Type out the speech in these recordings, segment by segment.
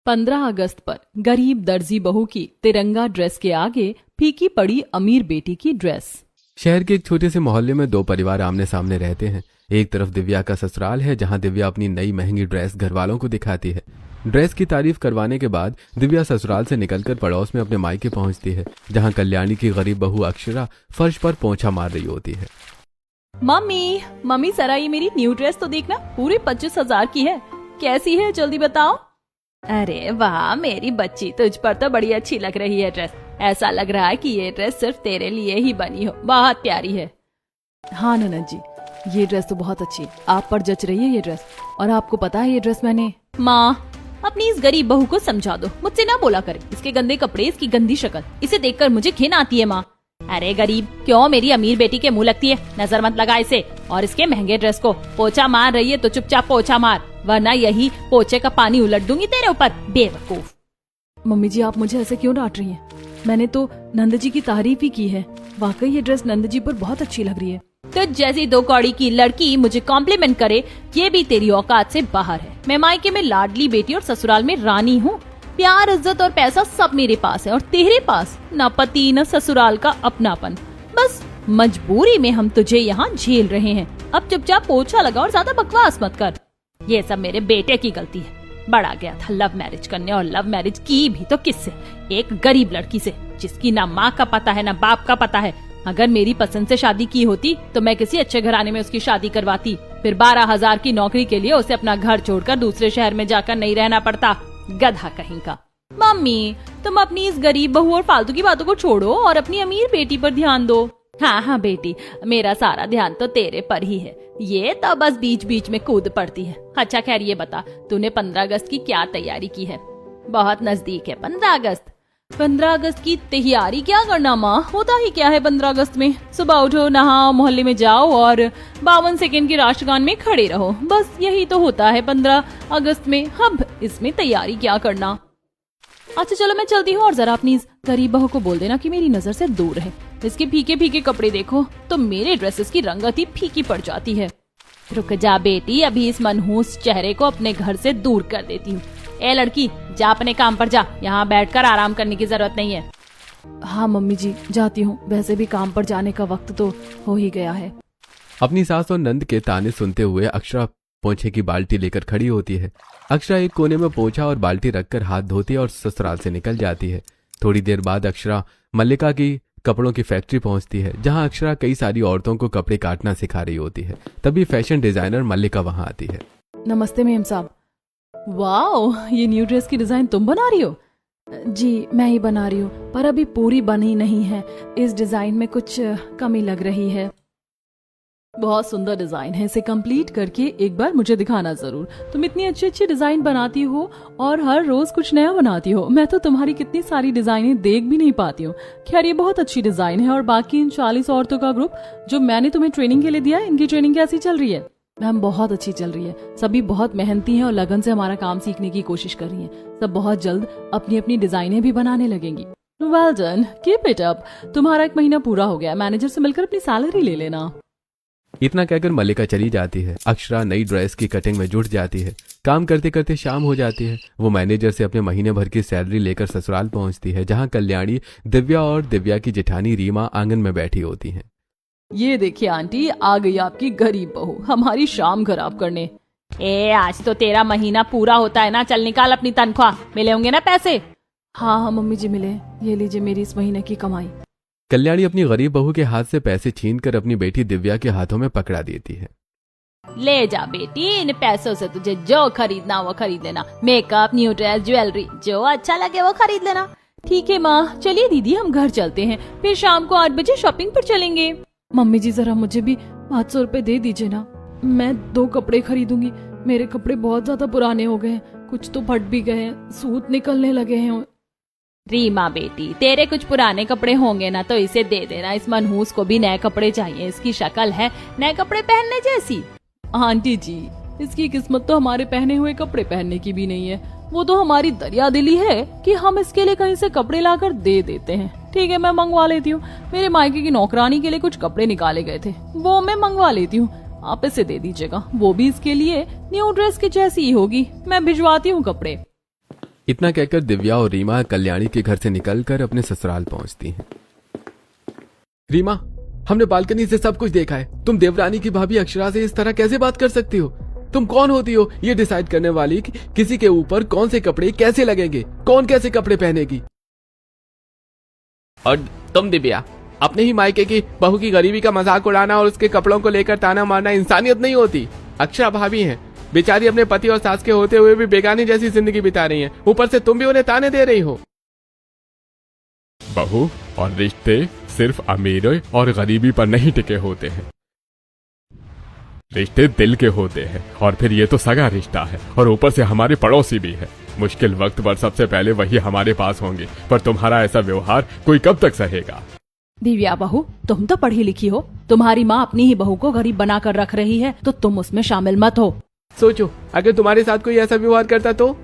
15 अगस्त पर गरीब दर्जी बहू की तिरंगा ड्रेस के आगे फीकी पड़ी अमीर बेटी की ड्रेस। शहर के एक छोटे से मोहल्ले में दो परिवार आमने सामने रहते हैं। एक तरफ दिव्या का ससुराल है, जहां दिव्या अपनी नई महंगी ड्रेस घर वालों को दिखाती है। ड्रेस की तारीफ करवाने के बाद दिव्या ससुराल से निकलकर पड़ोस में अपने मायके पहुंचती है, जहां कल्याणी की गरीब बहू अक्षरा फर्श पर पोंछा मार रही होती है। मम्मी जरा ये मेरी न्यू ड्रेस तो देखना, पूरे 25,000 की है। कैसी है जल्दी बताओ। अरे वाह मेरी बच्ची, तुझ पर तो बड़ी अच्छी लग रही है ड्रेस। ऐसा लग रहा है कि ये ड्रेस सिर्फ तेरे लिए ही बनी हो, बहुत प्यारी है। हाँ ननद जी, ये ड्रेस तो बहुत अच्छी है, आप पर जच रही है ये ड्रेस। और आपको पता है ये ड्रेस मैंने। माँ अपनी इस गरीब बहू को समझा दो, मुझसे ना बोला करे। इसके गंदे कपड़े, इसकी गंदी शक्ल, इसे देखकर मुझे घिन आती है माँ। अरे गरीब, क्यों मेरी अमीर बेटी के मुंह लगती है? नजर मत लगा इसे। और इसके महंगे ड्रेस को पोछा मार रही है तो चुपचाप पोछा मार, वरना यही पोछे का पानी उलट दूंगी तेरे ऊपर, बेवकूफ। मम्मी जी आप मुझे ऐसे क्यों डांट रही हैं? मैंने तो नंद जी की तारीफ ही की है। वाकई ये ड्रेस नंद जी पर बहुत अच्छी लग रही है। तो जैसी 2 कौड़ी की लड़की मुझे कॉम्प्लीमेंट करे, ये भी तेरी औकात से बाहर है। मैं मायके में लाडली बेटी और ससुराल में रानी हूँ। प्यार, इज्जत और पैसा सब मेरे पास है, और तेरे पास न पति न ससुराल का अपनापन। बस मजबूरी में हम तुझे यहाँ झेल रहे हैं। अब चुपचाप पोछा लगा और ज्यादा बकवास मत कर। ये सब मेरे बेटे की गलती है। बड़ा गया था लव मैरिज करने, और लव मैरिज की भी तो किससे? एक गरीब लड़की से, जिसकी ना माँ का पता है ना बाप का पता है। अगर मेरी पसंद से शादी की होती तो मैं किसी अच्छे घराने में उसकी शादी करवाती, फिर 12,000 की नौकरी के लिए उसे अपना घर छोड़कर दूसरे शहर में जाकर नहीं रहना पड़ता। गधा कहीं का। मम्मी तुम अपनी इस गरीब बहू और फालतू की बातों को छोड़ो और अपनी अमीर बेटी पर ध्यान दो। हाँ बेटी, मेरा सारा ध्यान तो तेरे पर ही है। ये तो बस बीच बीच में कूद पड़ती है। अच्छा खैर ये बता, तूने 15 अगस्त की क्या तैयारी की है? बहुत नजदीक है 15 अगस्त। 15 अगस्त की तैयारी क्या करना माँ, होता ही क्या है 15 अगस्त में? सुबह उठो, नहाओ, मोहल्ले में जाओ और 52 सेकंड के राष्ट्रगान में खड़े रहो। बस यही तो होता है 15 अगस्त में। अब इसमें तैयारी क्या करना। अच्छा चलो मैं चलती हूँ, और जरा अपनी इस गरीब बहू को बोल देना कि मेरी नजर से दूर रहे। इसके फीके फीके कपड़े देखो तो मेरे ड्रेसेस की रंगत ही फीकी पड़ जाती है। रुक जा बेटी, अभी इस मनहूस चेहरे को अपने घर से दूर कर देती हूँ। ए लड़की, जा अपने काम पर जा, यहाँ बैठकर आराम करने की जरूरत नहीं है। हाँ मम्मी जी जाती हूँ, वैसे भी काम पर जाने का वक्त तो हो ही गया है। अपनी सास और नंद के ताने सुनते हुए अक्षरा पोंछे की बाल्टी लेकर खड़ी होती है। अक्षरा एक कोने में पोंछा और बाल्टी रखकर हाथ धोती है और ससुराल से निकल जाती है। थोड़ी देर बाद अक्षरा मल्लिका की कपड़ों की फैक्ट्री पहुंचती है, जहां अक्षरा कई सारी औरतों को कपड़े काटना सिखा रही होती है। तभी फैशन डिजाइनर मल्लिका वहां आती है। नमस्ते मेम साहब। वाओ, ये न्यू ड्रेस की डिजाइन तुम बना रही हो? जी मैं ही बना रही हूँ, पर अभी पूरी बनी नहीं है। इस डिजाइन में कुछ कमी लग रही है। बहुत सुंदर डिजाइन है, इसे कंप्लीट करके एक बार मुझे दिखाना जरूर। तुम इतनी अच्छी अच्छी डिजाइन बनाती हो और हर रोज कुछ नया बनाती हो। मैं तो तुम्हारी कितनी सारी डिजाइनें देख भी नहीं पाती हूँ। खैर ये बहुत अच्छी डिजाइन है। और बाकी इन 40 औरतों का ग्रुप जो मैंने तुम्हें ट्रेनिंग के लिए दिया है, इनकी ट्रेनिंग कैसी चल रही है? मैम बहुत अच्छी चल रही है। सभी बहुत मेहनती हैं और लगन से हमारा काम सीखने की कोशिश कर रही हैं। सब बहुत जल्द अपनी अपनी डिजाइनें भी बनाने लगेंगी। Well done, keep it up. तुम्हारा 1 महीना पूरा हो गया, मैनेजर से मिलकर अपनी सैलरी ले लेना। इतना कहकर मल्लिका चली जाती है। अक्षरा नई ड्रेस की कटिंग में जुट जाती है। काम करते करते शाम हो जाती है। वो मैनेजर से अपने महीने भर की सैलरी लेकर ससुराल पहुंचती है, जहां कल्याणी, दिव्या और दिव्या की जेठानी रीमा आंगन में बैठी होती हैं। ये देखिए आंटी, आ गई आपकी गरीब बहू हमारी शाम खराब करने। आज तो तेरा महीना पूरा होता है ना, चल निकाल अपनी तनख्वाह, मिले होंगे ना पैसे? हाँ मम्मी जी मिले, ये लीजिए मेरी इस महीने की कमाई। कल्याणी अपनी गरीब बहू के हाथ से पैसे छीनकर अपनी बेटी दिव्या के हाथों में पकड़ा देती है। ले जा बेटी, इन पैसों से तुझे जो खरीदना वो खरीद लेना। मेकअप, न्यू ड्रेस, ज्वेलरी, जो अच्छा लगे वो खरीद लेना। ठीक है माँ, चलिए दीदी हम घर चलते हैं, फिर शाम को 8 बजे शॉपिंग पर चलेंगे। मम्मी जी जरा मुझे भी 500 रुपए दे दीजिए ना, मैं 2 कपड़े खरीदूंगी। मेरे कपड़े बहुत ज्यादा पुराने हो गए हैं, कुछ तो फट भी गए हैं, सूत निकलने लगे हैं। रीमा बेटी, तेरे कुछ पुराने कपड़े होंगे ना तो इसे दे देना। इस मनहूस को भी नए कपड़े चाहिए, इसकी शक्ल है नए कपड़े पहनने जैसी। आंटी जी, इसकी किस्मत तो हमारे पहने हुए कपड़े पहनने की भी नहीं है। वो तो हमारी दरिया दिली है कि हम इसके लिए कहीं से कपड़े लाकर दे देते हैं। ठीक है मैं मंगवा लेती हूँ। मेरे मायके की नौकरानी के लिए कुछ कपड़े निकाले गए थे, वो मैं मंगवा लेती हूँ। आप इसे दे दीजिएगा, वो भी इसके लिए न्यू ड्रेस की जैसी ही होगी। मैं भिजवाती हूँ कपड़े। इतना कहकर दिव्या और रीमा कल्याणी के घर से निकलकर अपने ससुराल पहुंचती हैं। रीमा, हमने बालकनी से सब कुछ देखा है। तुम देवरानी की भाभी अक्षरा से इस तरह कैसे बात कर सकती हो? तुम कौन होती हो ये डिसाइड करने वाली कि किसी के ऊपर कौन से कपड़े कैसे लगेंगे, कौन कैसे कपड़े पहनेगी? और तुम दिव्या, अपने ही मायके की बहू की गरीबी का मजाक उड़ाना और उसके कपड़ों को लेकर ताना मारना इंसानियत नहीं होती। अक्षरा भाभी हैं, बेचारी अपने पति और सास के होते हुए भी बेगानी जैसी जिंदगी बिता रही हैं। ऊपर से तुम भी उन्हें ताने दे रही हो। बहू और रिश्ते सिर्फ अमीरी और गरीबी पर नहीं टिके होते हैं। रिश्ते दिल के होते हैं, और फिर ये तो सगा रिश्ता है, और ऊपर से हमारे पड़ोसी भी है। मुश्किल वक्त पर सबसे पहले वही हमारे पास होंगे, पर तुम्हारा ऐसा व्यवहार कोई कब तक सहेगा? दिव्या बहू, तुम तो पढ़ी लिखी हो। तुम्हारी माँ अपनी ही बहू को गरीब बनाकर रख रही है, तो तुम उसमें शामिल मत हो। सोचो, अगर तुम्हारे साथ कोई ऐसा व्यवहार करता तो?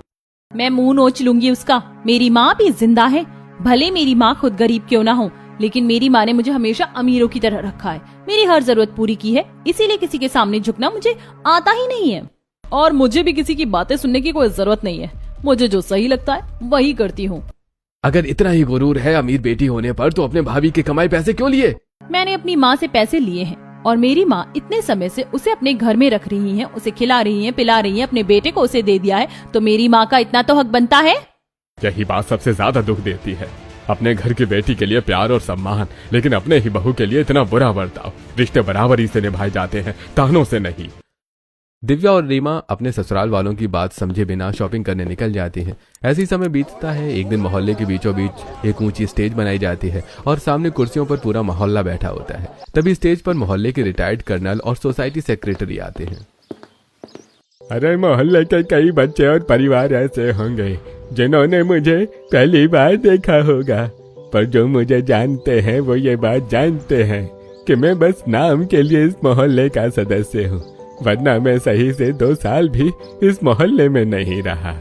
मैं मुंह नोच लूंगी उसका। मेरी माँ भी जिंदा है, भले मेरी माँ खुद गरीब क्यों ना हो, लेकिन मेरी माँ ने मुझे हमेशा अमीरों की तरह रखा है, मेरी हर जरूरत पूरी की है। इसीलिए किसी के सामने झुकना मुझे आता ही नहीं है, और मुझे भी किसी की बातें सुनने की कोई जरूरत नहीं है। मुझे जो सही लगता है वही करती हूँ। अगर इतना ही गुरूर है अमीर बेटी होने पर, तो अपने भाभी के कमाए पैसे क्यों लिए? मैंने अपनी माँ से पैसे लिए हैं, और मेरी माँ इतने समय से उसे अपने घर में रख रही है, उसे खिला रही है, पिला रही है, अपने बेटे को उसे दे दिया है, तो मेरी माँ का इतना तो हक बनता है। यही बात सबसे ज्यादा दुख देती है। अपने घर की बेटी के लिए प्यार और सम्मान, लेकिन अपने ही बहू के लिए इतना बुरा बर्ताव। रिश्ते बराबरी से निभाए जाते हैं, तानों से नहीं। दिव्या और रीमा अपने ससुराल वालों की बात समझे बिना शॉपिंग करने निकल जाती हैं। ऐसी समय बीतता है। एक दिन मोहल्ले के बीचों बीच एक ऊंची स्टेज बनाई जाती है और सामने कुर्सियों पर पूरा मोहल्ला बैठा होता है। तभी स्टेज पर मोहल्ले के रिटायर्ड कर्नल और सोसाइटी सेक्रेटरी आते हैं। अरे मोहल्ले के कई बच्चे और परिवार ऐसे होंगे जिन्होंने मुझे पहली बार देखा होगा, पर जो मुझे जानते हैं वो ये बात जानते हैं कि मैं बस नाम के लिए इस मोहल्ले का सदस्य हूँ, वरना मैं सही से 2 साल भी इस मोहल्ले में नहीं रहा।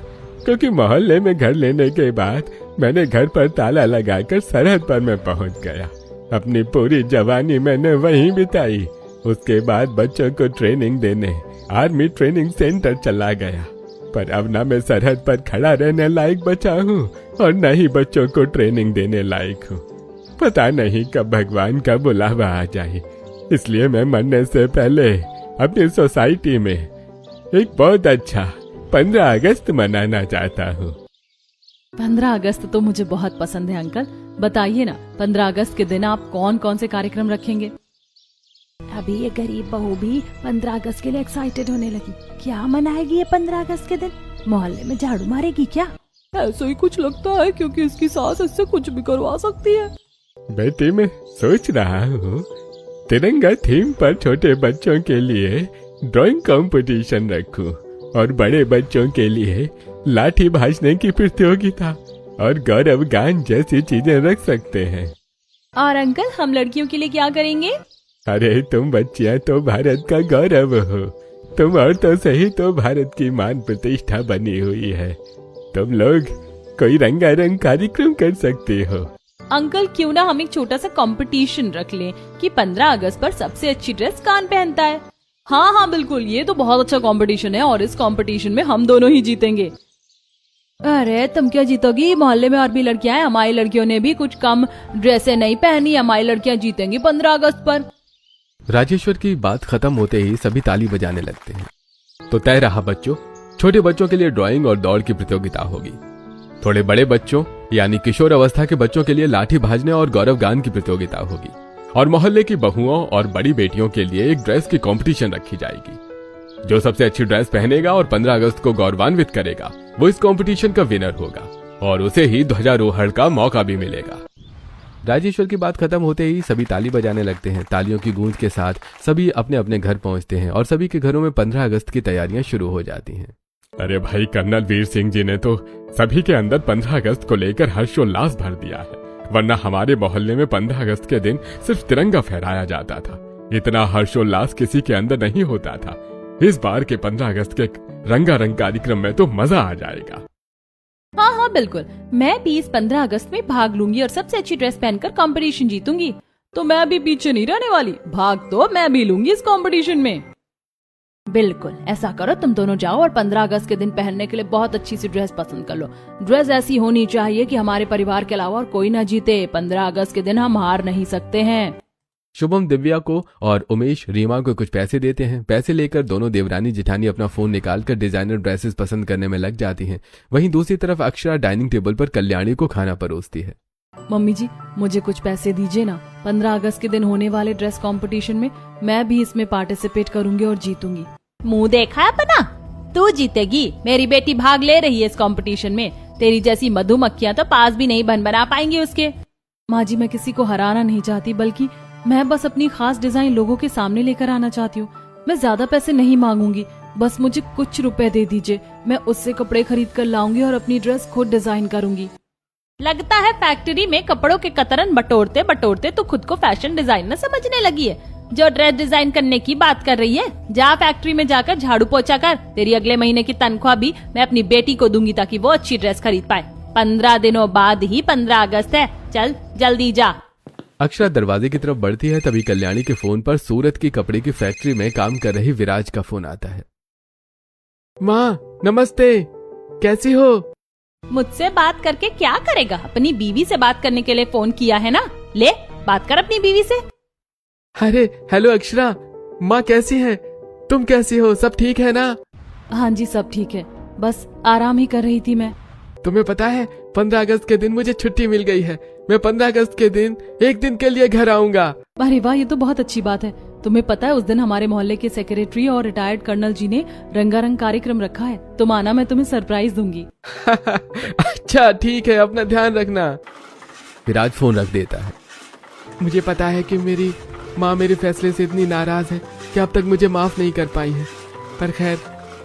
क्योंकि मोहल्ले में घर लेने के बाद मैंने घर पर ताला लगाकर सरहद पर मैं पहुंच गया। अपनी पूरी जवानी मैंने वहीं बिताई। उसके बाद बच्चों को ट्रेनिंग देने आर्मी ट्रेनिंग सेंटर चला गया, पर अब ना मैं सरहद पर खड़ा रहने लायक बचा हूँ और न ही बच्चों को ट्रेनिंग देने लायक हूँ। पता नहीं कब भगवान का बुलावा आ जाए, इसलिए मैं मरने से पहले अपनी सोसाइटी में एक बहुत अच्छा 15 अगस्त मनाना चाहता हूँ। 15 अगस्त तो मुझे बहुत पसंद है अंकल। बताइए ना, 15 अगस्त के दिन आप कौन कौन से कार्यक्रम रखेंगे? अभी ये गरीब बहू भी 15 अगस्त के लिए एक्साइटेड होने लगी। क्या मनाएगी ये 15 अगस्त के दिन? मोहल्ले में झाड़ू मारेगी क्या? ऐसा ही कुछ लगता है, क्योंकि इसकी सास इससे कुछ भी करवा सकती है। बेटी, मैं सोच रहा हूँ तिरंगा थीम पर छोटे बच्चों के लिए ड्राइंग कंपटीशन रखूं और बड़े बच्चों के लिए लाठी भाजने की प्रतियोगिता और गौरव गान जैसी चीजें रख सकते हैं। और अंकल, हम लड़कियों के लिए क्या करेंगे? अरे तुम बच्चियां तो भारत का गौरव हो। तुम और तो सही तो भारत की मान प्रतिष्ठा बनी हुई है। तुम लोग कोई रंगारंग कार्यक्रम कर सकते हो। अंकल, क्यों ना हम एक छोटा सा कंपटीशन रख लें कि 15 अगस्त पर सबसे अच्छी ड्रेस कौन पहनता है। हाँ हाँ बिल्कुल, ये तो बहुत अच्छा कंपटीशन है और इस कंपटीशन में हम दोनों ही जीतेंगे। अरे तुम क्या जीतोगी? मोहल्ले में और भी लड़कियां हैं, हमारी लड़कियों ने भी कुछ कम ड्रेसें नहीं पहनी, हमारी लड़कियां जीतेंगी 15 अगस्त पर। राजेश्वर की बात खत्म होते ही सभी ताली बजाने लगते हैं। तो तय रहा बच्चों, छोटे बच्चों के लिए ड्राइंग और दौड़ की प्रतियोगिता होगी। थोड़े बड़े बच्चों यानी किशोर अवस्था के बच्चों के लिए लाठी भाजने और गौरव गान की प्रतियोगिता होगी, और मोहल्ले की बहुओं और बड़ी बेटियों के लिए एक ड्रेस की कंपटीशन रखी जाएगी। जो सबसे अच्छी ड्रेस पहनेगा और 15 अगस्त को गौरवान्वित करेगा वो इस कंपटीशन का विनर होगा, और उसे ही ध्वजारोहण का मौका भी मिलेगा। राजेश्वर की बात खत्म होते ही सभी ताली बजाने लगते हैं। तालियों की गूंज के साथ सभी अपने अपने घर पहुंचते हैं और सभी के घरों में 15 अगस्त की तैयारियां शुरू हो जाती हैं। अरे भाई, कर्नल वीर सिंह जी ने तो सभी के अंदर 15 अगस्त को लेकर हर्षोल्लास भर दिया है, वरना हमारे मोहल्ले में 15 अगस्त के दिन सिर्फ तिरंगा फहराया जाता था। इतना हर्षोल्लास किसी के अंदर नहीं होता था। इस बार के 15 अगस्त के रंगारंग कार्यक्रम में तो मजा आ जाएगा। हाँ हाँ बिल्कुल, मैं भी इस 15 अगस्त में भाग लूंगी और सबसे अच्छी ड्रेस पहनकर कंपटीशन जीतूंगी। तो मैं भी पीछे नहीं रहने वाली, भाग तो मैं भी लूंगी इस कंपटीशन में। बिल्कुल ऐसा करो, तुम दोनों जाओ और 15 अगस्त के दिन पहनने के लिए बहुत अच्छी सी ड्रेस पसंद कर लो। ड्रेस ऐसी होनी चाहिए कि हमारे परिवार के अलावा और कोई ना जीते। 15 अगस्त के दिन हम हार नहीं सकते हैं। शुभम दिव्या को और उमेश रीमा को कुछ पैसे देते हैं। पैसे लेकर दोनों देवरानी जेठानी अपना फोन निकालकर डिजाइनर ड्रेसेस पसंद करने में लग जाती हैं। वहीं दूसरी तरफ अक्षरा डाइनिंग टेबल पर कल्याणी को खाना परोसती है। मम्मी जी, मुझे कुछ पैसे दीजिए ना। 15 अगस्त के दिन होने वाले ड्रेस कंपटीशन में मैं भी इसमें पार्टिसिपेट करूंगी और जीतूंगी। मुंह देखा है अपना, तू जीतेगी। मेरी बेटी भाग ले रही है इस कंपटीशन में। तेरी जैसी मधुमक्खियां तो पास भी नहीं बना पाएंगी उसके। माँ जी, मैं किसी को हराना नहीं चाहती, बल्कि मैं बस अपनी खास डिजाइन लोगों के सामने लेकर आना चाहती हूँ। मैं ज्यादा पैसे नहीं मांगूंगी, बस मुझे कुछ रुपए दे दीजिए। मैं उससे कपड़े खरीद कर लाऊंगी और अपनी ड्रेस खुद डिजाइन करूंगी। लगता है फैक्ट्री में कपड़ों के कतरन बटोरते बटोरते तो खुद को फैशन डिजाइनर समझने लगी है। जो ड्रेस डिजाइन करने की बात कर रही है, जा फैक्ट्री में जाकर झाड़ू पोछा कर। तेरी अगले महीने की तनख्वाह भी मैं अपनी बेटी को दूंगी ताकि वो अच्छी ड्रेस खरीद पाए। 15 दिनों बाद ही 15 अगस्त है, चल जल्दी जा। अक्षरा दरवाजे की तरफ बढ़ती है, तभी कल्याणी के फोन पर सूरत की कपड़े की फैक्ट्री में काम कर रही विराज का फोन आता है। माँ नमस्ते, कैसी हो? मुझसे बात करके क्या करेगा? अपनी बीवी से बात करने के लिए फोन किया है ना, ले बात कर अपनी बीवी से। अरे हेलो अक्षरा, माँ कैसी है? तुम कैसी हो? सब ठीक है ना? हाँ जी सब ठीक है, बस आराम ही कर रही थी मैं। तुम्हें पता है 15 अगस्त के दिन मुझे छुट्टी मिल गई है। मैं 15 अगस्त के दिन एक दिन के लिए घर आऊंगा। अरे वाह, ये तो बहुत अच्छी बात है। तुम्हें पता है उस दिन हमारे मोहल्ले के सेक्रेटरी और रिटायर्ड कर्नल जी ने रंगारंग कार्यक्रम रखा है। तुम आना, मैं तुम्हें सरप्राइज दूंगी। अच्छा ठीक है, अपना ध्यान रखना। विराज फोन रख देता है। मुझे पता है कि मेरी माँ मेरे फैसले से इतनी नाराज है कि अब तक मुझे माफ नहीं कर पाई है, पर खैर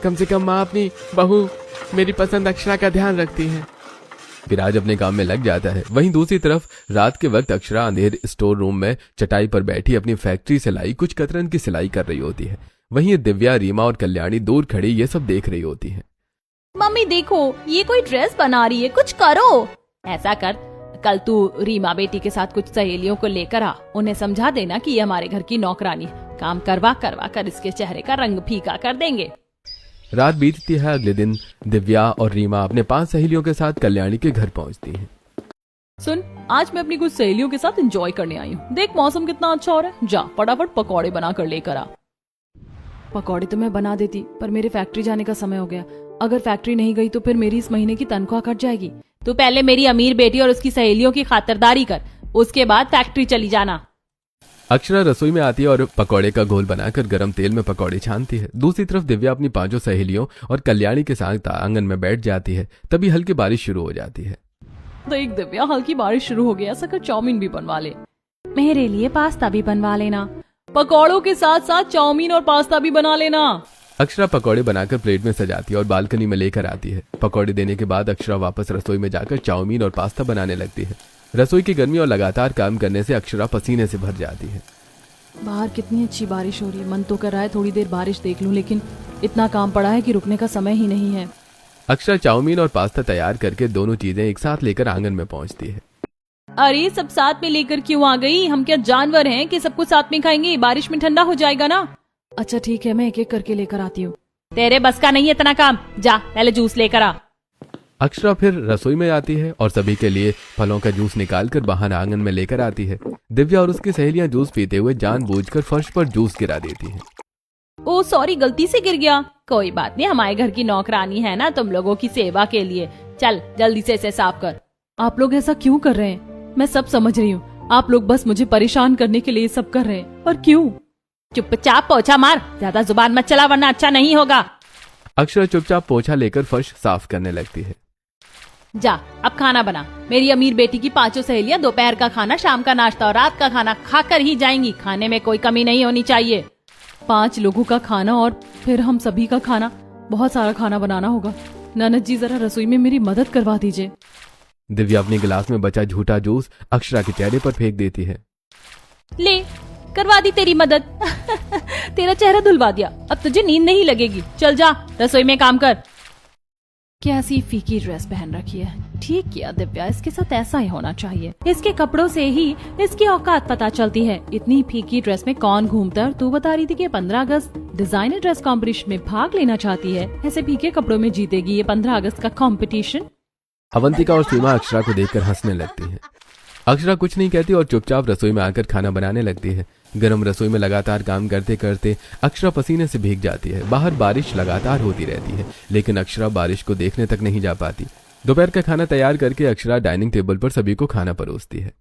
कम से कम माँ अपनी बहू मेरी पसंद अक्षरा का ध्यान रखती है। विराज अपने काम में लग जाता है। वहीं दूसरी तरफ रात के वक्त अक्षरा अंधेर स्टोर रूम में चटाई पर बैठी अपनी फैक्ट्री से लाई कुछ कतरन की सिलाई कर रही होती है। वहीं दिव्या, रीमा और कल्याणी दूर खड़ी ये सब देख रही होती हैं। मम्मी देखो, ये कोई ड्रेस बना रही है, कुछ करो। ऐसा कर, कल तू रीमा बेटी के साथ कुछ सहेलियों को लेकर आ, उन्हें समझा देना कि ये हमारे घर की नौकरानी है। काम करवा करवा कर इसके चेहरे का रंग फीका कर देंगे। रात बीतती है। अगले दिन दिव्या और रीमा अपने 5 सहेलियों के साथ कल्याणी के घर पहुंचती हैं। सुन, आज मैं अपनी कुछ सहेलियों के साथ एंजॉय करने आई हूँ। देख मौसम कितना अच्छा हो रहा है, जा फटाफट पकौड़े बना कर लेकर आ। पकौड़े तो मैं बना देती, पर मेरे फैक्ट्री जाने का समय हो गया। अगर फैक्ट्री नहीं गई तो फिर मेरी इस महीने की तनख्वाह कट जाएगी। तू पहले मेरी अमीर बेटी और उसकी सहेलियों की खातिरदारी कर, उसके बाद फैक्ट्री चली जाना। अक्षरा रसोई में आती है और पकौड़े का घोल बनाकर गरम तेल में पकौड़े छानती है। दूसरी तरफ दिव्या अपनी 5 सहेलियों और कल्याणी के साथ आंगन में बैठ जाती है। तभी हल्की बारिश शुरू हो जाती है। देख दिव्या, हल्की बारिश शुरू हो गई, ऐसा कर चाउमीन भी बनवा ले। मेरे लिए पास्ता भी बनवा लेना। पकौड़ों के साथ साथ चाउमीन और पास्ता भी बना लेना। अक्षरा पकौड़े बनाकर प्लेट में सजाती है और बालकनी में लेकर आती है। पकौड़े देने के बाद अक्षरा वापस रसोई में जाकर चाउमीन और पास्ता बनाने लगती है। रसोई की गर्मी और लगातार काम करने से अक्षरा पसीने से भर जाती है। बाहर कितनी अच्छी बारिश हो रही है, मन तो कर रहा है थोड़ी देर बारिश देख लूं, लेकिन इतना काम पड़ा है कि रुकने का समय ही नहीं है। अक्षरा चाउमीन और पास्ता तैयार करके दोनों चीजें एक साथ लेकर आंगन में पहुंचती है। अरे सब साथ में लेकर क्यों आ गई? हम क्या जानवर हैं कि सब कुछ साथ में खाएंगे? बारिश में ठंडा हो जाएगा ना। अच्छा ठीक है, मैं एक एक करके लेकर आती हूँ। तेरे बस का नहीं है इतना काम, जा पहले जूस लेकर आ। अक्षरा फिर रसोई में आती है और सभी के लिए फलों का जूस निकालकर बाहर आंगन में लेकर आती है। दिव्या और उसकी सहेलियां जूस पीते हुए जानबूझकर फर्श पर जूस गिरा देती हैं। ओ सॉरी, गलती से गिर गया। कोई बात नहीं, हमारे घर की नौकरानी है ना, तुम लोगों की सेवा के लिए। चल जल्दी से इसे साफ कर। आप लोग ऐसा क्यों कर रहे हैं? मैं सब समझ रही हूँ, आप लोग बस मुझे परेशान करने के लिए सब कर रहे हैं, पर क्यों? चुपचाप पोछा मार, ज्यादा जुबान मत चला वरना अच्छा नहीं होगा। अक्षरा चुपचाप पोछा लेकर फर्श साफ करने लगती है। जा अब खाना बना। मेरी अमीर बेटी की 5 सहेलियां दोपहर का खाना, शाम का नाश्ता और रात का खाना खाकर ही जाएंगी। खाने में कोई कमी नहीं होनी चाहिए। 5 लोगों का खाना और फिर हम सभी का खाना, बहुत सारा खाना बनाना होगा। ननद जी जरा रसोई में मेरी मदद करवा दीजिए। दिव्या अपने गिलास में बचा झूठा जूस अक्षरा के चेहरे पर फेंक देती है। ले करवा दी तेरी मदद। तेरा चेहरा धुलवा दिया, अब तुझे नींद नहीं लगेगी। चल जा रसोई में काम कर। कैसी फीकी ड्रेस पहन रखी है। ठीक किया दिव्या, इसके साथ ऐसा ही होना चाहिए। इसके कपड़ों से ही इसकी औकात पता चलती है। इतनी फीकी ड्रेस में कौन घूमता है? तू बता रही थी कि 15 अगस्त डिजाइनर ड्रेस कंपटीशन में भाग लेना चाहती है। ऐसे फीके कपड़ों में जीतेगी ये 15 अगस्त का कंपटीशन? अवंतिका और सीमा अक्षरा को देखकर हंसने लगती है। अक्षरा कुछ नहीं कहती और चुपचाप रसोई में आकर खाना बनाने लगती है। गर्म रसोई में लगातार काम करते करते अक्षरा पसीने से भीग जाती है। बाहर बारिश लगातार होती रहती है, लेकिन अक्षरा बारिश को देखने तक नहीं जा पाती। दोपहर का खाना तैयार करके अक्षरा डाइनिंग टेबल पर सभी को खाना परोसती है।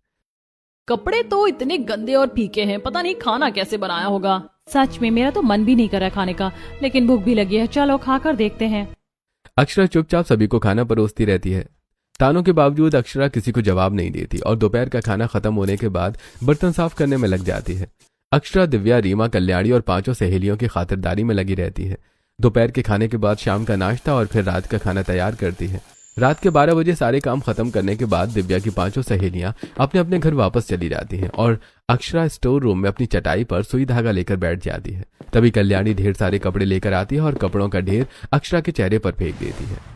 कपड़े तो इतने गंदे और फीके हैं, पता नहीं खाना कैसे बनाया होगा। सच में मेरा तो मन भी नहीं कर रहा खाने का, लेकिन भूख भी लगी है। चलो खाकर देखते हैं। अक्षरा चुपचाप सभी को खाना परोसती रहती है। तानों के बावजूद अक्षरा किसी को जवाब नहीं देती और दोपहर का खाना खत्म होने के बाद बर्तन साफ करने में लग जाती है। अक्षरा, दिव्या, रीमा, कल्याणी और 5 सहेलियों की खातिरदारी में लगी रहती है। दोपहर के खाने के बाद शाम का नाश्ता और फिर रात का खाना तैयार करती है। रात के 12 बजे सारे काम खत्म करने के बाद दिव्या की 5 सहेलियां अपने अपने घर वापस चली जाती हैं और अक्षरा स्टोर रूम में अपनी चटाई पर सुई धागा लेकर बैठ जाती है। तभी कल्याणी ढेर सारे कपड़े लेकर आती है और कपड़ों का ढेर अक्षरा के चेहरे पर फेंक देती है।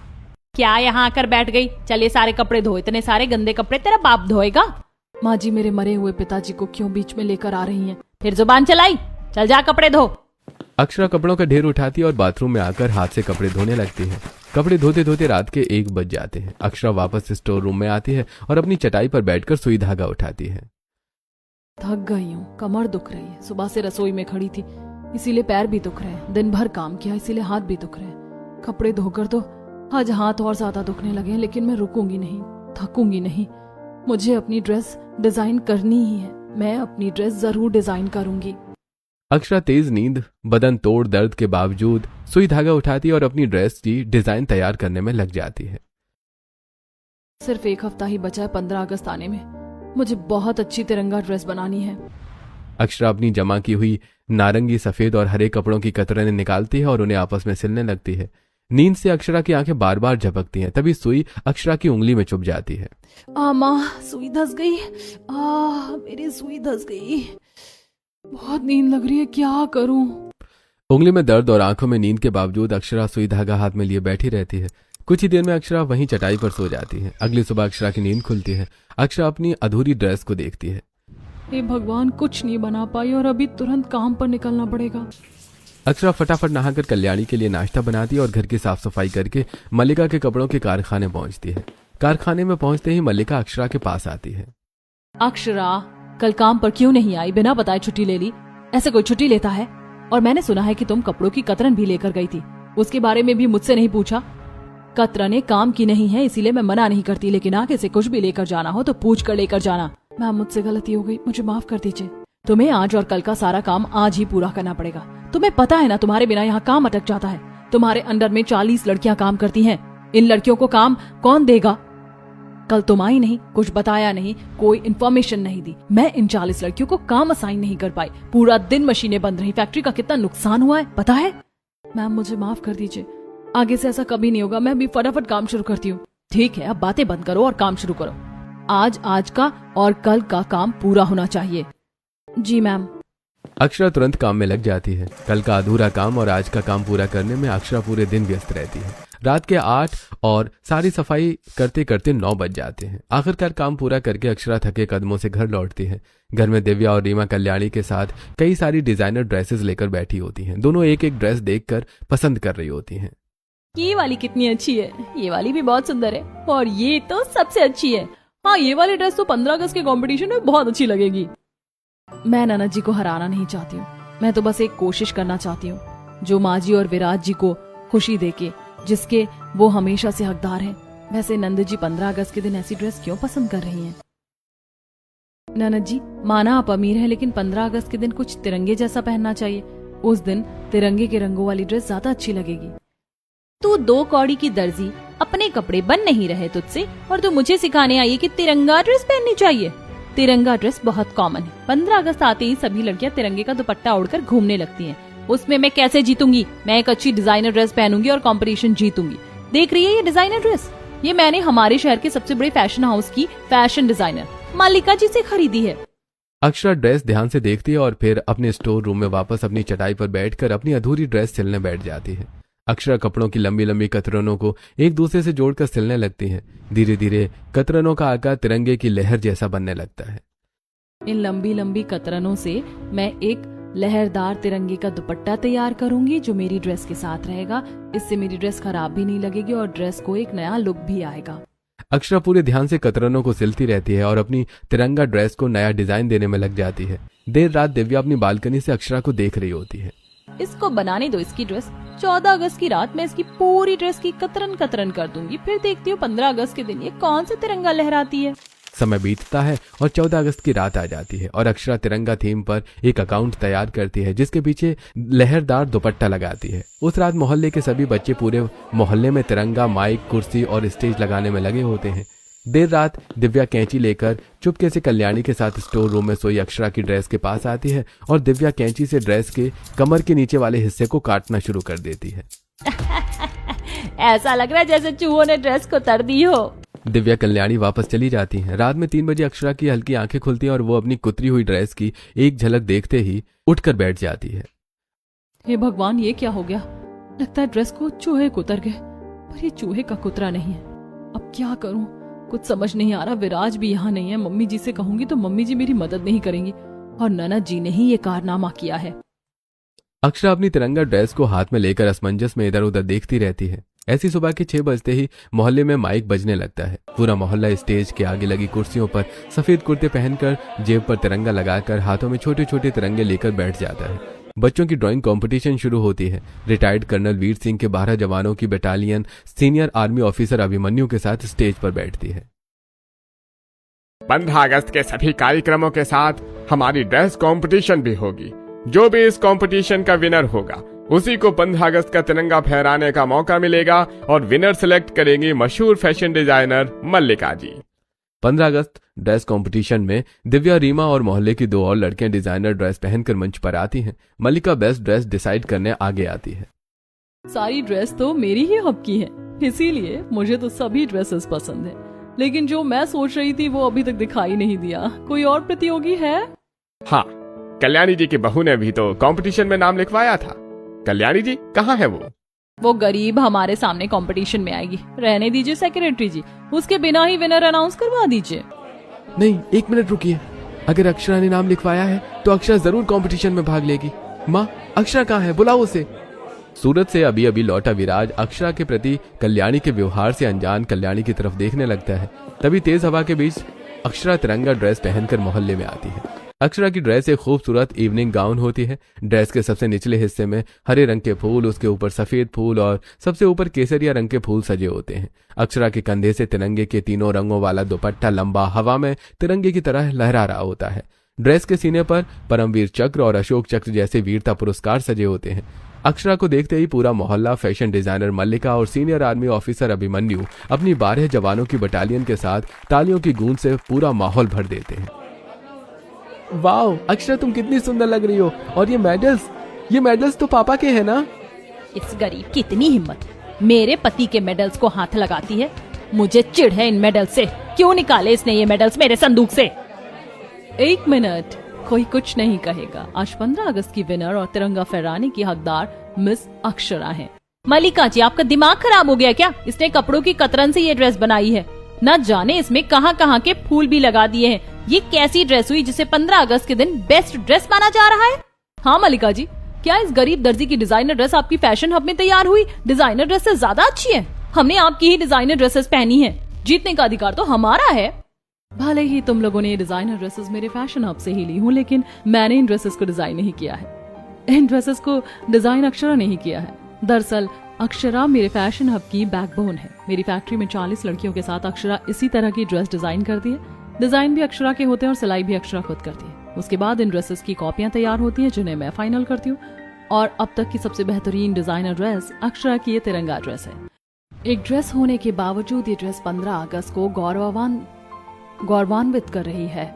क्या यहाँ आकर बैठ गई? चलिए सारे कपड़े धो। इतने सारे गंदे कपड़े तेरा बाप धोएगा? माँ जी, मेरे मरे हुए पिताजी को क्यों बीच में लेकर आ रही हैं? फिर जुबान चलाई। चल जा कपड़े धो। अक्षरा कपड़ों का ढेर उठाती है और बाथरूम में आकर हाथ से कपड़े धोने लगती है। कपड़े धोते धोते रात के 1 बज जाते हैं। अक्षरा वापस स्टोर रूम में आती है और अपनी चटाई पर बैठकर सुई धागा उठाती है। थक गई हूँ, कमर दुख रही है। सुबह से रसोई में खड़ी थी, इसीलिए पैर भी दुख रहे हैं। दिन भर काम किया, इसीलिए हाथ भी दुख रहे हैं। कपड़े धोकर तो आज हाथ और ज्यादा दुखने लगे हैं, लेकिन मैं रुकूंगी नहीं, थकूंगी नहीं। मुझे अपनी ड्रेस डिजाइन करनी ही है। मैं अपनी ड्रेस जरूर डिजाइन करूंगी। अक्षरा तेज नींद, बदन तोड़ दर्द के बावजूद सुई धागा उठाती है और अपनी ड्रेस की डिजाइन तैयार करने में लग जाती है। सिर्फ 1 हफ्ता ही बचा है 15 अगस्त आने में। मुझे बहुत अच्छी तिरंगा ड्रेस बनानी है। अक्षरा अपनी जमा की हुई नारंगी, सफेद और हरे कपड़ों की कतरनें निकालती है और उन्हें आपस में सिलने लगती है। नींद से अक्षरा की आंखें बार बार झपकती हैं। तभी सुई अक्षरा की उंगली में चुभ जाती है। माँ, सुई धंस गई। मेरी सुई धंस गई। बहुत नींद लग रही है, क्या करूं? उंगली में दर्द और आंखों में नींद के बावजूद अक्षरा सुई धागा हाथ में लिए बैठी रहती है। कुछ ही देर में अक्षरा वहीं चटाई पर सो जाती है। अगली सुबह अक्षरा की नींद खुलती है। अक्षरा अपनी अधूरी ड्रेस को देखती है। हे भगवान, कुछ नहीं बना पाई और अभी तुरंत काम पर निकलना पड़ेगा। अक्षरा फटाफट नहाकर कल्याणी के लिए नाश्ता बनाती है और घर की साफ सफाई करके मल्लिका के कपड़ों के कारखाने पहुंचती है। कारखाने में पहुंचते ही मल्लिका अक्षरा के पास आती है। अक्षरा, कल काम पर क्यों नहीं आई? बिना बताए छुट्टी ले ली? ऐसे कोई छुट्टी लेता है? और मैंने सुना है कि तुम कपड़ों की कतरन भी लेकर गई थी, उसके बारे में भी मुझसे नहीं पूछा। कतरने काम की नहीं है, इसीलिए मैं मना नहीं करती, लेकिन आगे से कुछ भी लेकर जाना हो तो पूछ कर लेकर जाना। मैम, मुझसे गलती हो गई, मुझे माफ कर दीजिए। तुम्हें आज और कल का सारा काम आज ही पूरा करना पड़ेगा। तुम्हें पता है ना, तुम्हारे बिना यहाँ काम अटक जाता है। तुम्हारे अंडर में 40 लड़कियां काम करती हैं। इन लड़कियों को काम कौन देगा? कल तुम आई नहीं, कुछ बताया नहीं, कोई इन्फॉर्मेशन नहीं दी। मैं इन 40 लड़कियों को काम असाइन नहीं कर पाई। पूरा दिन मशीनें बंद रही। फैक्ट्री का कितना नुकसान हुआ है पता है? मैम, मुझे माफ कर दीजिए, आगे से ऐसा कभी नहीं होगा। मैं भी फटाफट काम शुरू करती हूँ। ठीक है, अब बातें बंद करो और काम शुरू करो। आज का और कल का काम पूरा होना चाहिए। जी मैम। अक्षरा तुरंत काम में लग जाती है। कल का अधूरा काम और आज का काम पूरा करने में अक्षरा पूरे दिन व्यस्त रहती है। रात के 8 और सारी सफाई करते करते 9 बज जाते हैं। आखिरकार काम पूरा करके अक्षरा थके कदमों से घर लौटती है। घर में दिव्या और रीमा कल्याणी के साथ कई सारी डिजाइनर ड्रेसेस लेकर बैठी होती हैं। दोनों एक एक ड्रेस देखकर पसंद कर रही होती हैं। ये वाली कितनी अच्छी है, ये वाली भी बहुत सुंदर है, और ये तो सबसे अच्छी है। हाँ, ये वाली ड्रेस तो 15 अगस्त के कंपटीशन में बहुत अच्छी लगेगी। मैं ननद जी को हराना नहीं चाहती हूँ। मैं तो बस एक कोशिश करना चाहती हूँ जो माँ जी और विराट जी को खुशी देके, जिसके वो हमेशा से हकदार हैं। वैसे नंद जी 15 अगस्त के दिन ऐसी ड्रेस क्यों पसंद कर रही हैं? ननद जी, माना आप अमीर हैं, लेकिन 15 अगस्त के दिन कुछ तिरंगे जैसा पहनना चाहिए। उस दिन तिरंगे के रंगों वाली ड्रेस ज्यादा अच्छी लगेगी। तू 2 कौड़ी की दर्जी, अपने कपड़े बन नहीं रहे तुझसे, और तू मुझे सिखाने आई है कि तिरंगा ड्रेस पहननी चाहिए। तिरंगा ड्रेस बहुत कॉमन है। 15 अगस्त आते ही सभी लड़कियां तिरंगे का दुपट्टा ओढ़कर घूमने लगती हैं। उसमें मैं कैसे जीतूंगी? मैं एक अच्छी डिजाइनर ड्रेस पहनूंगी और कंपटीशन जीतूंगी। देख रही है ये डिजाइनर ड्रेस? ये मैंने हमारे शहर के सबसे बड़े फैशन हाउस की फैशन डिजाइनर मल्लिका जी से खरीदी है। अक्षरा ड्रेस ध्यान से देखती है और फिर अपने स्टोर रूम में वापस अपनी चटाई पर बैठकर अपनी अधूरी ड्रेस सिलने बैठ जाती है। अक्षरा कपड़ों की लंबी लंबी कतरनों को एक दूसरे से जोड़कर सिलने लगती है। धीरे धीरे कतरनों का आकार तिरंगे की लहर जैसा बनने लगता है। इन लंबी लंबी कतरनों से मैं एक लहरदार तिरंगे का दुपट्टा तैयार करूंगी जो मेरी ड्रेस के साथ रहेगा। इससे मेरी ड्रेस खराब भी नहीं लगेगी और ड्रेस को एक नया लुक भी आएगा। अक्षरा पूरे ध्यान से कतरनों को सिलती रहती है और अपनी तिरंगा ड्रेस को नया डिजाइन देने में लग जाती है। देर रात दिव्या अपनी बालकनी से अक्षरा को देख रही होती है। इसको बनाने दो इसकी ड्रेस। 14 अगस्त की रात मैं इसकी पूरी ड्रेस की कतरन कतरन कर दूंगी। फिर देखती हूँ 15 अगस्त के दिन ये कौन सा तिरंगा लहराती है। समय बीतता है और 14 अगस्त की रात आ जाती है और अक्षरा तिरंगा थीम पर एक अकाउंट तैयार करती है जिसके पीछे लहरदार दुपट्टा लगाती है। उस रात मोहल्ले के सभी बच्चे पूरे मोहल्ले में तिरंगा, माइक, कुर्सी और स्टेज लगाने में लगे होते हैं। देर रात दिव्या कैंची लेकर चुपके से कल्याणी के साथ स्टोर रूम में सोई अक्षरा की ड्रेस के पास आती है और दिव्या कैंची से ड्रेस के कमर के नीचे वाले हिस्से को काटना शुरू कर देती है। ऐसा लग रहा है जैसे चूहों ने ड्रेस को तर दी हो। दिव्या कल्याणी वापस चली जाती है। रात में 3 बजे अक्षरा की हल्की आंखें खुलती हैं और वो अपनी कुतरी हुई ड्रेस की एक झलक देखते ही उठकर बैठ जाती है। हे भगवान, ये क्या हो गया? लगता है ड्रेस को चूहे कुतर गए, पर ये चूहे का कुतरा नहीं है। अब क्या करूं? कुछ समझ नहीं आ रहा। विराज भी यहाँ नहीं है। मम्मी जी से कहूंगी तो मम्मी जी मेरी मदद नहीं करेंगी और ननद जी ने ही ये कारनामा किया है। अक्षरा अपनी तिरंगा ड्रेस को हाथ में लेकर असमंजस में इधर उधर देखती रहती है। ऐसी सुबह के 6 बजते ही मोहल्ले में माइक बजने लगता है। पूरा मोहल्ला स्टेज के आगे लगी कुर्सियों पर सफेद कुर्ते पहनकर, जेब पर तिरंगा लगाकर, हाथों में छोटे छोटे तिरंगे लेकर बैठ जाता है। बच्चों की ड्राइंग कंपटीशन शुरू होती है। रिटायर्ड कर्नल वीर सिंह के 12 जवानों की battalion senior army officer Abhimanyu के साथ स्टेज पर बैठती है। 15 अगस्त के सभी कार्यक्रमों के साथ हमारी ड्रेस कंपटीशन भी होगी। जो भी इस कंपटीशन का विनर होगा उसी को 15 अगस्त का तिरंगा फहराने का मौका मिलेगा और विनर सिलेक्ट करेंगी मशहूर फैशन डिजाइनर मल्लिका जी। 15 अगस्त ड्रेस कंपटीशन में दिव्या, रीमा और मोहल्ले की 2 और लड़कियां डिजाइनर ड्रेस पहनकर मंच पर आती हैं। मल्लिका बेस्ट ड्रेस डिसाइड करने आगे आती है। सारी ड्रेस तो मेरी ही हक की है, इसीलिए मुझे तो सभी ड्रेसेस पसंद है। लेकिन जो मैं सोच रही थी वो अभी तक दिखाई नहीं दिया। कोई और प्रतियोगी है? हाँ, कल्याणी जी की बहू ने भी तो कंपटीशन में नाम लिखवाया था। कल्याणी जी कहाँ है वो गरीब हमारे सामने कंपटीशन में आएगी। रहने दीजिए सेक्रेटरी जी, उसके बिना ही विनर अनाउंस करवा दीजिए। नहीं, 1 मिनट रुकिए। अगर अक्षरा ने नाम लिखवाया है तो अक्षरा जरूर कंपटीशन में भाग लेगी। माँ, अक्षरा कहाँ है? बुलाओ उसे। सूरत से अभी अभी लौटा विराज अक्षरा के प्रति कल्याणी के व्यवहार से अनजान कल्याणी की तरफ देखने लगता है। तभी तेज हवा के बीच अक्षरा तिरंगा ड्रेस पहनकर मोहल्ले में आती है। अक्षरा की ड्रेस एक खूबसूरत इवनिंग गाउन होती है। ड्रेस के सबसे निचले हिस्से में हरे रंग के फूल, उसके ऊपर सफेद फूल और सबसे ऊपर केसरिया रंग के फूल सजे होते हैं। अक्षरा के कंधे से तिरंगे के 3 रंगों वाला दुपट्टा लंबा हवा में तिरंगे की तरह लहरा रहा होता है। ड्रेस के सीने पर परमवीर चक्र और अशोक चक्र जैसे वीरता पुरस्कार सजे होते हैं। अक्षरा को देखते ही पूरा मोहल्ला फैशन डिजाइनर मल्लिका और सीनियर आर्मी ऑफिसर अभिमन्यु अपनी 12 जवानों की बटालियन के साथ तालियों की गूंज से पूरा माहौल भर देते हैं। वाओ अक्षरा, तुम कितनी सुंदर लग रही हो। और ये मेडल्स तो पापा के हैं ना? इस गरीब की इतनी हिम्मत, मेरे पति के मेडल्स को हाथ लगाती है। मुझे चिढ़ है इन मेडल्स से। क्यों निकाले इसने ये मेडल्स मेरे संदूक से? 1 मिनट, कोई कुछ नहीं कहेगा। आज 15 अगस्त की विनर और तिरंगा फहराने की हकदार मिस अक्षरा है। मल्लिका जी, आपका दिमाग खराब हो गया क्या? इसने कपड़ों की कतरन से ये ड्रेस बनाई है। न जाने इसमें कहां कहां के फूल भी लगा दिए हैं। ये कैसी ड्रेस हुई जिसे 15 अगस्त के दिन बेस्ट ड्रेस माना जा रहा है? हाँ मल्लिका जी, क्या इस गरीब दर्जी की डिजाइनर ड्रेस आपकी फैशन हब में तैयार हुई डिजाइनर ड्रेस से ज्यादा अच्छी है? हमने आपकी ही डिजाइनर ड्रेसेस पहनी है। जीतने का अधिकार तो हमारा है। भले ही तुम लोगों ने डिजाइनर ड्रेसेस मेरे फैशन हब से ही ली हूँ, लेकिन मैंने इन ड्रेसेस को डिजाइन नहीं किया है। इन ड्रेसेस को डिजाइन अक्षरा नहीं किया है। दरअसल अक्षरा मेरे फैशन हब की बैकबोन है। मेरी फैक्ट्री में 40 लड़कियों के साथ अक्षरा इसी तरह की ड्रेस डिजाइन करती है। डिजाइन भी अक्षरा के होते हैं और सिलाई भी अक्षरा खुद करती है। उसके बाद इन ड्रेसेस की कॉपियां तैयार होती हैं जिन्हें मैं फाइनल करती हूँ। और अब तक की सबसे बेहतरीन डिजाइनर ड्रेस अक्षरा की ये तिरंगा ड्रेस है। एक ड्रेस होने के बावजूद ये ड्रेस 15 अगस्त को गौरवान्वित कर रही है।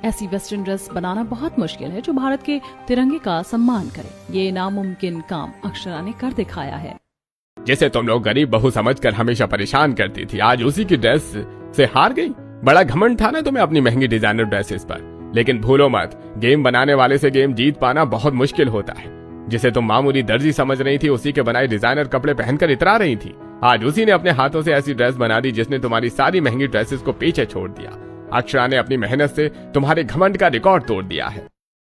ऐसी वेस्टर्न ड्रेस बनाना बहुत मुश्किल है जो भारत के तिरंगे का सम्मान करे। ये नामुमकिन काम अक्षरा ने कर दिखाया है। जिसे तुम लोग गरीब बहू समझकर हमेशा परेशान करती थी, आज उसी की ड्रेस से हार गई। बड़ा घमंड था ना तुम्हें अपनी महंगी डिजाइनर ड्रेसेस पर। लेकिन भूलो मत, गेम बनाने वाले से गेम जीत पाना बहुत मुश्किल होता है। जिसे तुम मामूली दर्जी समझ रही थी, उसी के बनाए डिजाइनर कपड़े पहनकर इतरा रही थी। आज उसी ने अपने हाथों से ऐसी ड्रेस बना दी जिसने तुम्हारी सारी महंगी ड्रेसेस को पीछे छोड़ दिया। अक्षरा ने अपनी मेहनत से तुम्हारे घमंड का रिकॉर्ड तोड़ दिया है।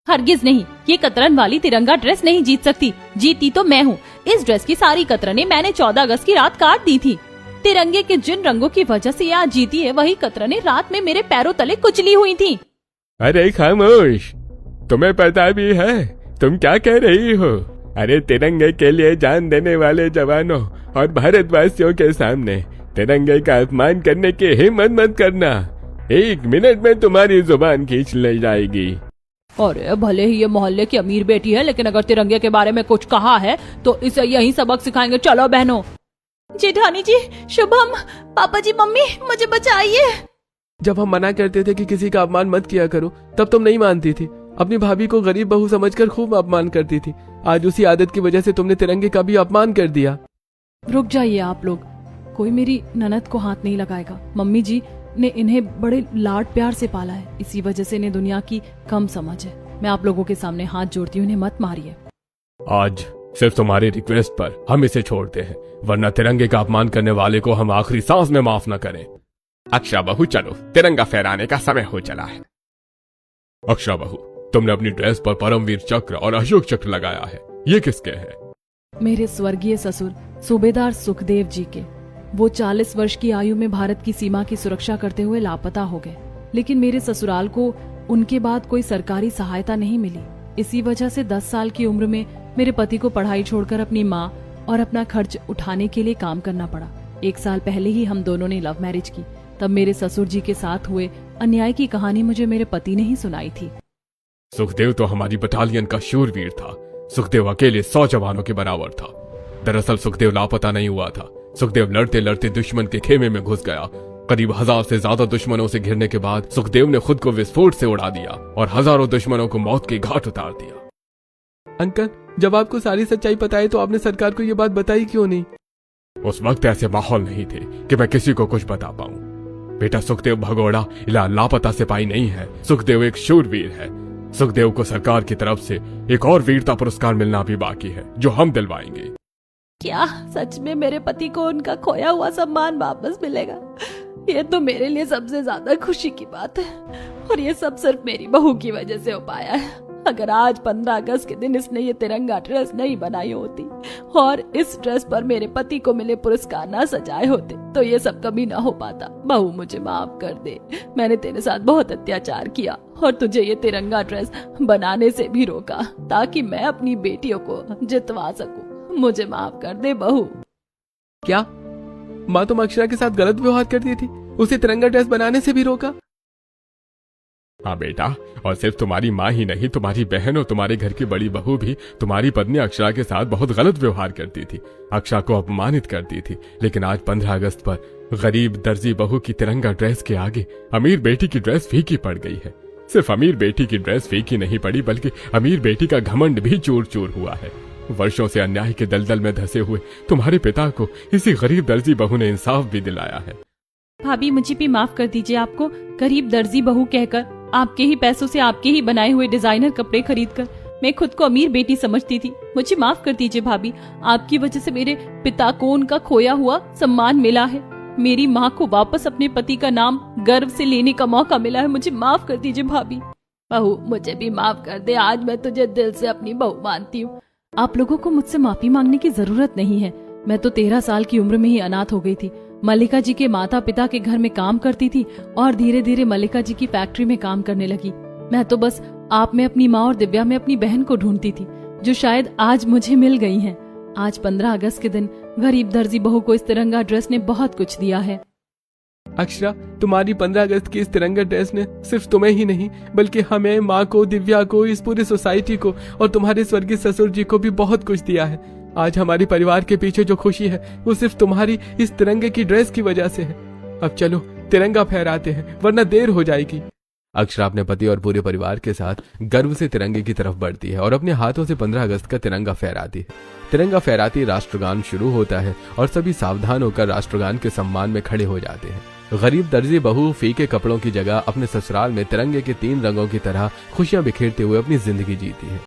हरगिज नहीं, ये कतरन वाली तिरंगा ड्रेस नहीं जीत सकती। जीती तो मैं हूँ। इस ड्रेस की सारी कतरने मैंने 14 अगस्त की रात काट दी थी। तिरंगे के जिन रंगों की वजह से ये आज जीती है, वही कतरने रात में मेरे पैरों तले कुचली हुई थी। अरे खामोश, तुम्हें पता भी है तुम क्या कह रही हो? अरे तिरंगे के लिए जान देने वाले जवानों और भारतवासियों के सामने तिरंगे का अपमान करने की हिम्मत मत करना। 1 मिनट में तुम्हारी जुबान खींच ले जाएगी। अरे भले ही ये मोहल्ले की अमीर बेटी है, लेकिन अगर तिरंगे के बारे में कुछ कहा है तो इसे यही सबक सिखाएंगे। चलो बहनों। जेठानी जी, शुभम, पापा जी, मम्मी, मुझे बचाइए। जब हम मना करते थे कि किसी का अपमान मत किया करो, तब तुम नहीं मानती थी। अपनी भाभी को गरीब बहू समझकर खूब अपमान करती थी। आज उसी आदत की वजह से तुमने तिरंगे का भी अपमान कर दिया। रुक जाइए आप लोग, कोई मेरी ननद को हाथ नहीं लगाएगा। मम्मी जी ने इन्हें बड़े लाड प्यार से पाला है, इसी वजह से इन्हें दुनिया की कम समझ है। मैं आप लोगों के सामने हाथ जोड़ती हूँ, इन्हें मत मारिए। आज सिर्फ तुम्हारी रिक्वेस्ट पर हम इसे छोड़ते हैं, वरना तिरंगे का अपमान करने वाले को हम आखिरी सांस में माफ न करें। अक्षरा बहू, चलो, तिरंगा फहराने का समय हो चला है। अक्षरा बहू, तुमने अपनी ड्रेस पर परमवीर चक्र और अशोक चक्र लगाया है, ये किसके है? मेरे स्वर्गीय ससुर सूबेदार सुखदेव जी के। वो 40 वर्ष की आयु में भारत की सीमा की सुरक्षा करते हुए लापता हो गए, लेकिन मेरे ससुराल को उनके बाद कोई सरकारी सहायता नहीं मिली। इसी वजह से 10 साल की उम्र में मेरे पति को पढ़ाई छोड़कर अपनी माँ और अपना खर्च उठाने के लिए काम करना पड़ा। 1 साल पहले ही हम दोनों ने लव मैरिज की। तब मेरे ससुर जी के साथ हुए अन्याय की कहानी मुझे मेरे पति ने ही सुनाई थी। सुखदेव तो हमारी बटालियन का शूरवीर था। सुखदेव अकेले 100 जवानों के बराबर था। दरअसल सुखदेव लापता नहीं हुआ था। सुखदेव लड़ते लड़ते दुश्मन के खेमे में घुस गया। करीब 1000 से ज्यादा दुश्मनों से घिरने के बाद सुखदेव ने खुद को विस्फोट से उड़ा दिया और हजारों दुश्मनों को मौत के घाट उतार दिया। अंकल, जब आपको सारी सच्चाई पता है तो आपने सरकार को ये बात बताई क्यों नहीं? उस वक्त ऐसे माहौल नहीं थे कि मैं किसी को कुछ बता पाऊं। बेटा, सुखदेव भगोड़ा या लापता सिपाही नहीं है। सुखदेव एक शूरवीर है। सुखदेव को सरकार की तरफ से एक और वीरता पुरस्कार मिलना भी बाकी है, जो हम दिलवाएंगे। क्या सच में मेरे पति को उनका खोया हुआ सम्मान वापस मिलेगा? ये तो मेरे लिए सबसे ज्यादा खुशी की बात है, और ये सब सिर्फ मेरी बहू की वजह से हो पाया है। अगर आज 15 अगस्त के दिन इसने ये तिरंगा ड्रेस नहीं बनाई होती और इस ड्रेस पर मेरे पति को मिले पुरस्कार ना सजाए होते, तो ये सब कभी ना हो पाता। बहू, मुझे माफ कर दे। मैंने तेरे साथ बहुत अत्याचार किया और तुझे ये तिरंगा ड्रेस बनाने से भी रोका, ताकि मैं अपनी बेटियों को जितवा सकूं। मुझे माफ कर दे बहू। क्या माँ तुम अक्षरा के साथ गलत व्यवहार करती थी? उसे तिरंगा ड्रेस बनाने से भी रोका? हाँ बेटा, और सिर्फ तुम्हारी माँ ही नहीं, तुम्हारी बहन और तुम्हारे घर की बड़ी बहू भी तुम्हारी पत्नी अक्षरा के साथ बहुत गलत व्यवहार करती थी, अक्षरा को अपमानित करती थी। लेकिन आज 15 अगस्त पर गरीब दर्जी बहू की तिरंगा ड्रेस के आगे अमीर बेटी की ड्रेस फीकी पड़ गई है। सिर्फ अमीर बेटी की ड्रेस फीकी नहीं पड़ी, बल्कि अमीर बेटी का घमंड भी चूर चूर हुआ है। वर्षों से अन्याय के दलदल में धंसे हुए तुम्हारे पिता को इसी गरीब दर्जी बहू ने इंसाफ भी दिलाया है। भाभी, मुझे भी माफ कर दीजिए। आपको गरीब दर्जी बहू कहकर आपके ही पैसों से आपके ही बनाए हुए डिजाइनर कपड़े खरीदकर मैं खुद को अमीर बेटी समझती थी। मुझे माफ कर दीजिए भाभी। आपकी वजह से मेरे पिता को उनका खोया हुआ सम्मान मिला है। मेरी माँ को वापस अपने पति का नाम गर्व से लेने का मौका मिला है। मुझे माफ कर दीजिए भाभी। बहू, मुझे भी माफ कर दे। आज मैं तुझे दिल से अपनी बहू मानती हूँ। आप लोगों को मुझसे माफी मांगने की जरूरत नहीं है। मैं तो 13 साल की उम्र में ही अनाथ हो गई थी। मल्लिका जी के माता पिता के घर में काम करती थी और धीरे धीरे मल्लिका जी की फैक्ट्री में काम करने लगी। मैं तो बस आप में अपनी माँ और दिव्या में अपनी बहन को ढूंढती थी, जो शायद आज मुझे मिल गई हैं। आज 15 अगस्त के दिन गरीब दर्जी बहू को इस तिरंगा ड्रेस ने बहुत कुछ दिया है। अक्षरा, तुम्हारी 15 अगस्त की इस तिरंगा ड्रेस ने सिर्फ तुम्हें ही नहीं, बल्कि हमें, माँ को, दिव्या को, इस पूरी सोसाइटी को और तुम्हारे स्वर्गीय ससुर जी को भी बहुत कुछ दिया है। आज हमारी परिवार के पीछे जो खुशी है वो सिर्फ तुम्हारी इस तिरंगे की ड्रेस की वजह से है। अब चलो तिरंगा फहराते हैं, वरना देर हो जाएगी। अक्षरा अपने पति और पूरे परिवार के साथ गर्व से तिरंगे की तरफ बढ़ती है और अपने हाथों से 15 अगस्त का तिरंगा फहराती है। तिरंगा फहराती राष्ट्रगान शुरू होता है और सभी सावधान होकर राष्ट्रगान के सम्मान में खड़े हो जाते हैं। गरीब दर्जी बहू फीके कपड़ों की जगह अपने ससुराल में तिरंगे के 3 रंगों की तरह खुशियां बिखेरते हुए अपनी जिंदगी जीती है।